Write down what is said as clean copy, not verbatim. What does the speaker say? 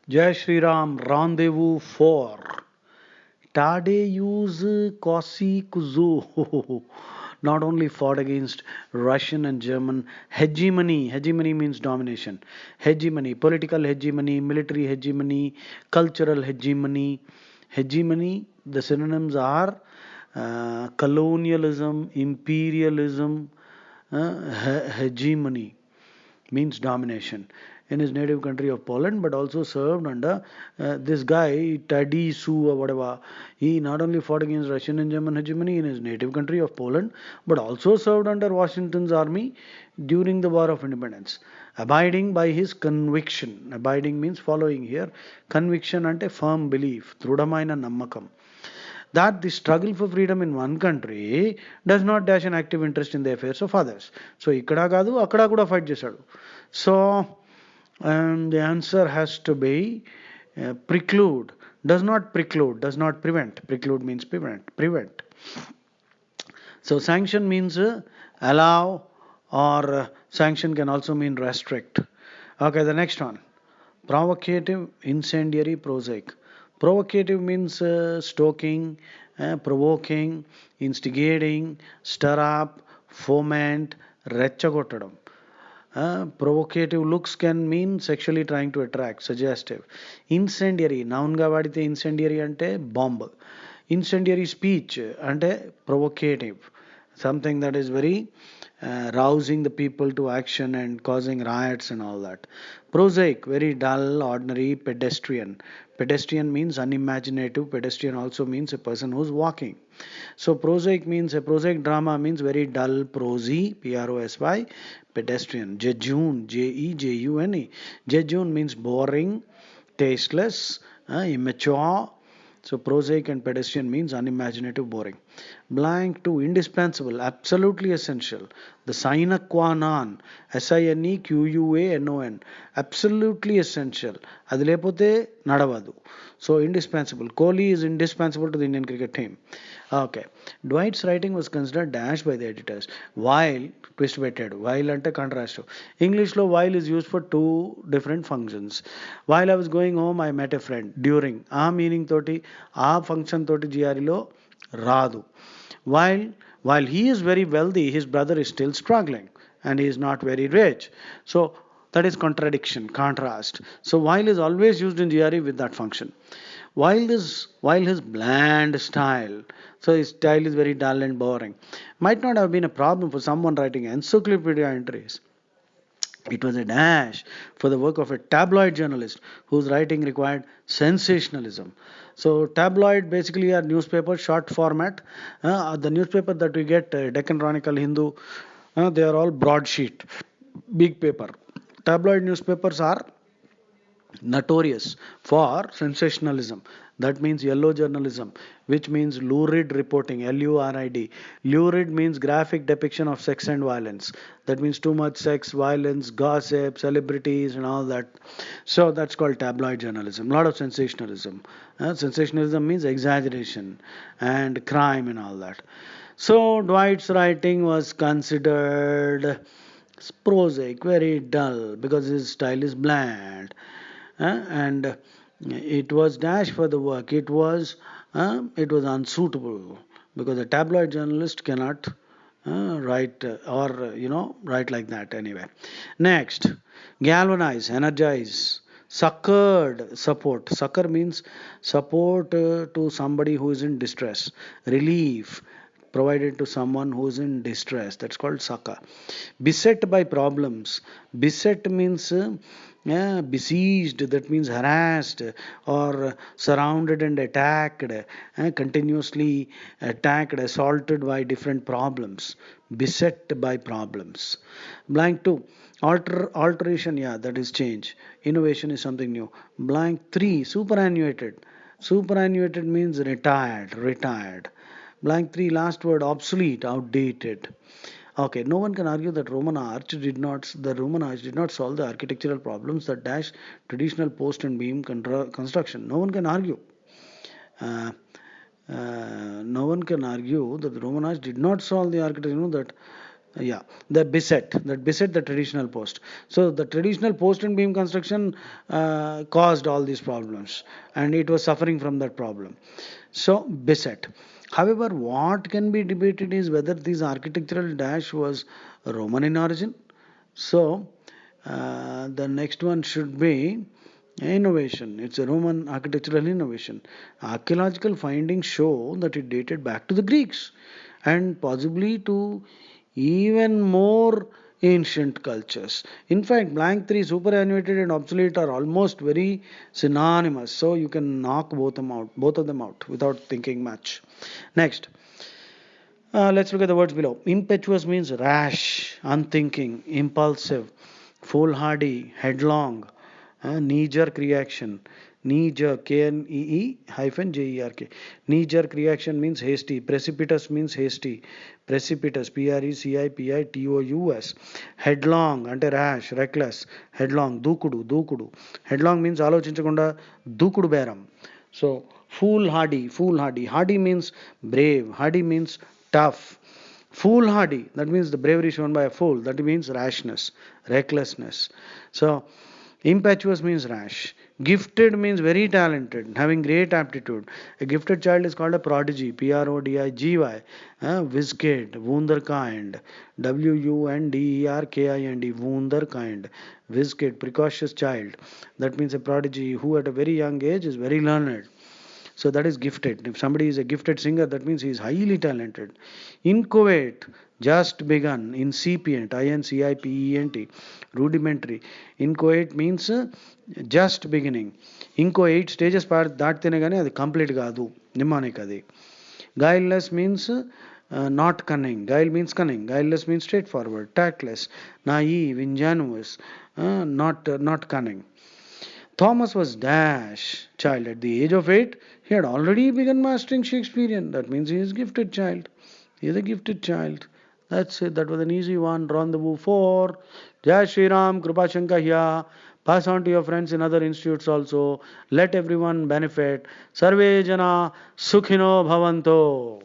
Jai Shri Ram, rendezvous for Tadeusz Kosciuszko not only fought against Russian and German hegemony. Hegemony means domination. Hegemony, political hegemony, military hegemony, cultural hegemony. Hegemony, the synonyms are colonialism, imperialism, hegemony means domination in his native country of Poland, but also served under this guy Tadeusz or whatever. He not only fought against Russian and German hegemony in his native country of Poland, but also served under Washington's army during the War of Independence, abiding by his conviction. Abiding means following here. Conviction ante firm belief, దృఢమైన నమ్మకం that the struggle for freedom in one country does not dash an active interest in the affairs of others. So ఇక్కడ కాదు అక్కడ కూడా fight చేశాడు. So the answer has to be preclude. Does not preclude, does not prevent. Preclude means prevent. So sanction means allow, or sanction can also mean restrict. Okay, the next one. Provocative, incendiary, prosaic. Provocative means stoking, provoking, instigating, stir up, foment, రెచ్చగొట్టడం. Provocative looks can mean sexually trying to attract, suggestive. Incendiary, noun గా వాడితే incendiary అంటే bomb. Incendiary speech అంటే provocative, something that is very rousing the people to action and causing riots and all that. Prosaic, very dull, ordinary, pedestrian. Pedestrian means unimaginative. Pedestrian also means a person who's walking. So prosaic means, a prosaic drama means very dull, prosy, prosy, pedestrian. Jejune, Jeejune. Jejune means boring, tasteless, immature. So prosaic and pedestrian means unimaginative, boring. Blank to indispensable, absolutely essential. The sine qua non, SINEQUANON, absolutely essential. అది లేకపోతే నడవదు. So indispensable. Kohli is indispensable to the Indian cricket team. Okay. Dwight's writing was considered dash by the editors. While twist పెట్టాడు. While అంటే contrast. English లో while is used for two different functions. While I was going home I met a friend. During ఆ meaning తోటి ఆ function తోటి జిఆర్ఈలో రాదు. While he is very wealthy, his brother is still struggling and he is not very rich. So that is contradiction, contrast. So while is always used in GRE with that function. While his bland style, so his style is very dull and boring, might not have been a problem for someone writing encyclopedia entries. It was a dash for the work of a tabloid journalist whose writing required sensationalism. So tabloid basically are newspapers, short format. The newspaper that we get, Deccan Chronicle, Hindu, they are all broadsheet, big paper. Tabloid newspapers are notorious for sensationalism. That means yellow journalism, which means lurid reporting, LURID. Lurid means graphic depiction of sex and violence. That means too much sex, violence, gossip, celebrities and all that. So that's called tabloid journalism. A lot of sensationalism. Sensationalism means exaggeration and crime and all that. So Dwight's writing was considered prosaic, very dull, because his style is bland. And it was dash for the work. It was unsuitable because a tabloid journalist cannot write or write like that anyway. Next, galvanize, energize, succored, support. Succor means support to somebody who is in distress, relief provided to someone who is in distress. That's called succor. Beset by problems. Beset means besieged, that means harassed or surrounded and attacked, continuously attacked, assaulted by different problems. Beset by problems. Blank 2. Alteration, yeah, that is change. Innovation is something new. Blank 3. Superannuated. Superannuated means retired. Blank 3, last word, obsolete, outdated. Okay, no one can argue that the Roman arch did not solve the architectural problems that dash traditional post and beam construction. No one can argue. No one can argue that the Roman arch did not solve the architecture. That Yeah, that beset the traditional post. So the traditional post and beam construction caused all these problems, and it was suffering from that problem. So beset. However, what can be debated is whether this architectural dash was Roman in origin. So the next one should be innovation. It's a Roman architectural innovation. Archaeological findings show that it dated back to the Greeks and possibly to even more ancient cultures. In fact, blank 3, superannuated and obsolete are almost very synonymous. So you can knock both of them out without thinking much. Next, let's look at the words below. Impetuous means rash, unthinking, impulsive, foolhardy, headlong, knee jerk reaction. Knee jerk, KNEE hyphen JERK. Knee jerk reaction means hasty. Precipitous means hasty. Precipitous, PRECIPITOUS. Headlong, ante rash, reckless. Headlong, దూకుడు. Headlong means ఆలోచించకుండా దూకుడు బేరం. So, foolhardy. Hardy means brave. Hardy means tough. Foolhardy, that means the bravery shown by a fool. That means rashness, recklessness. So, impetuous means rash. Gifted means very talented, having great aptitude. A gifted child is called a prodigy, PRODIGY. Wizkid, wunderkind, WUNDERKIND, wunderkind. Wizkid, precocious child. That means a prodigy who at a very young age is very learned. So that is gifted. If somebody is a gifted singer, that means he is highly talented. Inchoate, just begun. Incipient, INCIPENT, rudimentary. Inchoate means just beginning. ఇంకో 8 stages దాటితేనే కానీ అది complete కాదు, నిమ్మానిక్ అది. Guileless means not cunning. Guile means cunning. Guileless means straightforward, tactless, naive, ingenuous, not cunning. Thomas was dash child. At the age of 8, he had already begun mastering Shakespearean. That means he is a gifted child. He is a gifted child. That's it. That was an easy one. Rendezvous 4. Jai Shri Ram, Krupa Shankar here. Pass on to your friends in other institutes also. Let everyone benefit. Sarve Jana Sukhino Bhavanto.